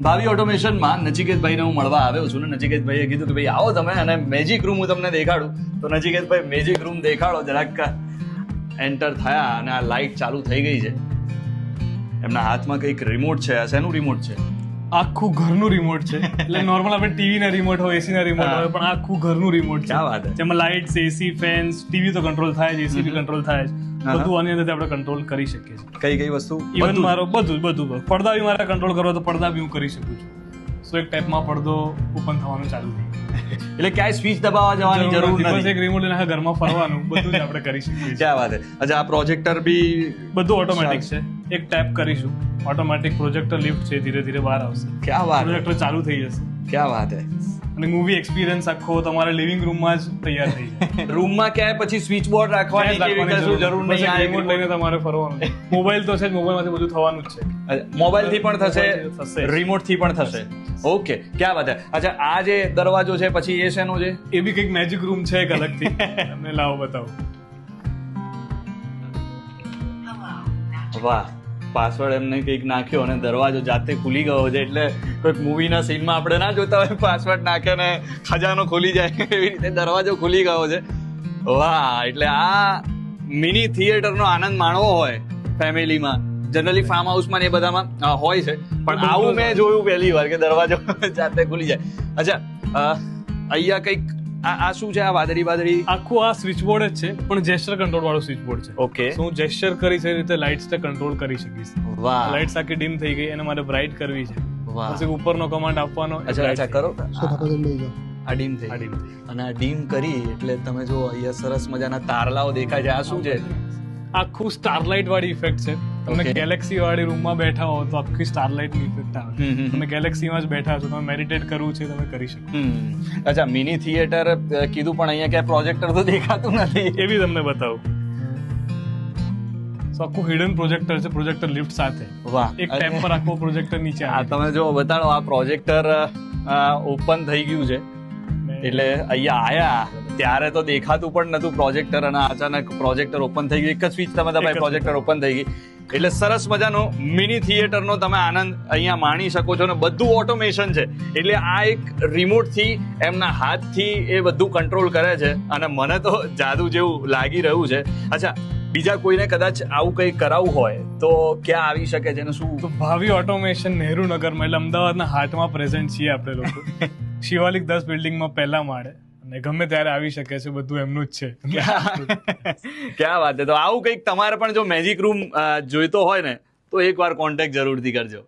ભાવિ ઓટોમેશનમાં નચિકેતભાઈને હું મળવા આવ્યો છું ને નચિકેતભાઈએ કીધું કે ભાઈ આવો તમે અને મેજિક રૂમ હું તમને દેખાડું. તો નચિકેતભાઈ મેજિક રૂમ દેખાડો જરાક. એન્ટર થયા અને આ લાઇટ ચાલુ થઈ ગઈ છે. એમના હાથમાં કંઈક રિમોટ છે. આ શેનું રિમોટ છે? આખું ઘરનું રિમોટ છે. એટલે નોર્મલ આપણે ટીવી ના રિમોટ હોય, એસી ના રિમોટ હોય, પણ આખું ઘરનું રિમોટ છે. ક્યાં વાત છે? જેમાં લાઇટ્સ, એસી, ફેન્સ, ટીવી તો કંટ્રોલ થાય જ, એસી બી કંટ્રોલ થાય જ. બધું આની અંદર આપણે કંટ્રોલ કરી શકીએ છીએ. કઈ કઈ વસ્તુ? ઇવન મારો બધું પડદા બી મારે કંટ્રોલ કરવો તો પડદા બી હું કરી શકું છું. સો એક ટાઈપમાં પડદો ઓપન થવાનું ચાલુ થઈ ગયું. એટલે ક્યાંય સ્વિચ દબાવવા જવાની જરૂર બસ નથી. એક રિમોટ લઈને ઘરમાં ફરવાનું, બધું જ આપણે કરી શકીએ છીએ. ક્યાં વાત છે? અચ્છા, આ પ્રોજેક્ટર બી બધું ઓટોમેટિક છે. એક ટેપ કરીશું, ઓટોમેટિક પ્રોજેક્ટર લિફ્ટ છે, ધીરે ધીરે બહાર આવશે. ક્યાં વાત? પ્રોજેક્ટર ચાલુ થઈ જશે ક્યાં વાત છે? અને મૂવી એક્સપિરિયન્સ આખો તમારા લિવિંગ રૂમમાં જ તૈયાર થઈ જાય. રૂમમાં ક્યાંય પછી સ્વિચ બોર્ડ રાખવાની કે એવી કશું જરૂર બસ નહીં. એક આ એક રિમોટ લઈને તમારે ફરવાનું. મોબાઈલ તો છે જ, મોબાઈલમાંથી બધું થવાનું જ છે. મોબાઈલ થી પણ થશે, થશે. રિમોટ થી પણ થશે. ઓકે, ક્યાં વાત છે? અચ્છા, આ જે દરવાજો છે પછી એ શેનો છે? એ બી કંઈક મેજિક રૂમ છે એક અલગથી. તમને લાવો બતાવો. વાહ, પાસવર્ડ એમને કંઈક નાખ્યો અને દરવાજો જાતે ખુલી ગયો છે. એટલે કોઈક મૂવીના સીનમાં આપણે ના જોતા હોય પાસવર્ડ નાખે ને ખજાનો ખુલી જાય, એવી રીતે દરવાજો ખુલી ગયો છે. વાહ, એટલે આ મિની થિયેટરનો આનંદ માણવો હોય ફેમિલીમાં, જનરલી ફાર્મ હાઉસમાં ને એ બધામાં હોય છે, પણ આવું મેં જોયું પહેલી વાર કે દરવાજો જાતે ખુલી જાય. અચ્છા, અહીંયા કંઈક આ શું છે? આ વાદળી આખું આ સ્વિચ બોર્ડ જ છે, પણ જેસ્ચર કંટ્રોલ વાળું સ્વિચ બોર્ડ છે. ઓકે, હું જેસ્ચર કરીશ એ રીતે લાઇટ્સ ને કંટ્રોલ કરી શકીશ. વાહ, લાઇટ્સ આખી ડીમ થઈ ગઈ, એને મારે બ્રાઇટ કરવી છે. વાહ. પછી ઉપરનો કમાન્ડ આપવાનો. અચ્છા કરો. આ આ ડીમ થઈ આ ગઈ. ડીમ થઈ. અને આ ડીમ કરી એટલે તમે જો અહીંયા સરસ મજાના તારલાઓ દેખાય છે. આ શું છે? આખું સ્ટારલાઇટ વાળી ઇફેક્ટ છે. તમે Okay. ગેલેક્સી વાળી રૂમમાં બેઠા હો તો આખી સ્ટારલાઇટ ની ઇફેક્ટ આવે. તમે ગેલેક્સીમાં જ બેઠા છો, તમે મેડિટેટ કરવું છે, તમે કરી શકો. અચ્છા, મિની થિયેટર કીધું, પણ અહીંયા ક્યાંય પ્રોજેક્ટર તો દેખાતું નથી. એ બી તમને બતાવું. So આખું હિડન પ્રોજેક્ટર છે, પ્રોજેક્ટર લિફ્ટ સાથે. વાહ, એક ટેપ પર આખો પ્રોજેક્ટર નીચે આ આવે. તમે જો બતાડો, આ પ્રોજેક્ટર ઓપન થઈ ગયું છે. એટલે અહીંયા આયા ત્યારે તો દેખાતું પણ નતું પ્રોજેક્ટર, અને અચાનક પ્રોજેક્ટર ઓપન થઈ ગયું. એક જ સ્વિચ તમે દબાઈ, પ્રોજેક્ટર ઓપન થઈ ગઈ. એટલે સરસ મજાનો મિની થિયેટરનો તમે આનંદ અહીંયા માણી શકો છો. ને બધું ઓટોમેશન છે, એટલે આ એક રિમોટ થી એમના હાથથી એ બધું કંટ્રોલ કરે છે, અને મને તો જાદુ જેવું લાગી રહ્યું છે. અચ્છા, બીજા કોઈને કદાચ આવું કંઈ કરાવવું હોય તો ક્યાં આવી શકે છે? ને શું? તો ભાવિ ઓટોમેશન નહેરુ નગરમાં, એટલે અમદાવાદના હાર્ટમાં પ્રેઝન્ટ છીએ આપણે લોકો. શિવાલિક 10 બિલ્ડિંગમાં પહેલા માળે, અને ગમે ત્યારે આવી શકે છે. બધું એમનું જ છે. ક્યાં વાત છે? તો આવું કંઈક તમારે પણ જો મેજિક રૂમ જોઈતો હોય ને તો એકવાર કોન્ટેક્ટ જરૂરથી કરજો.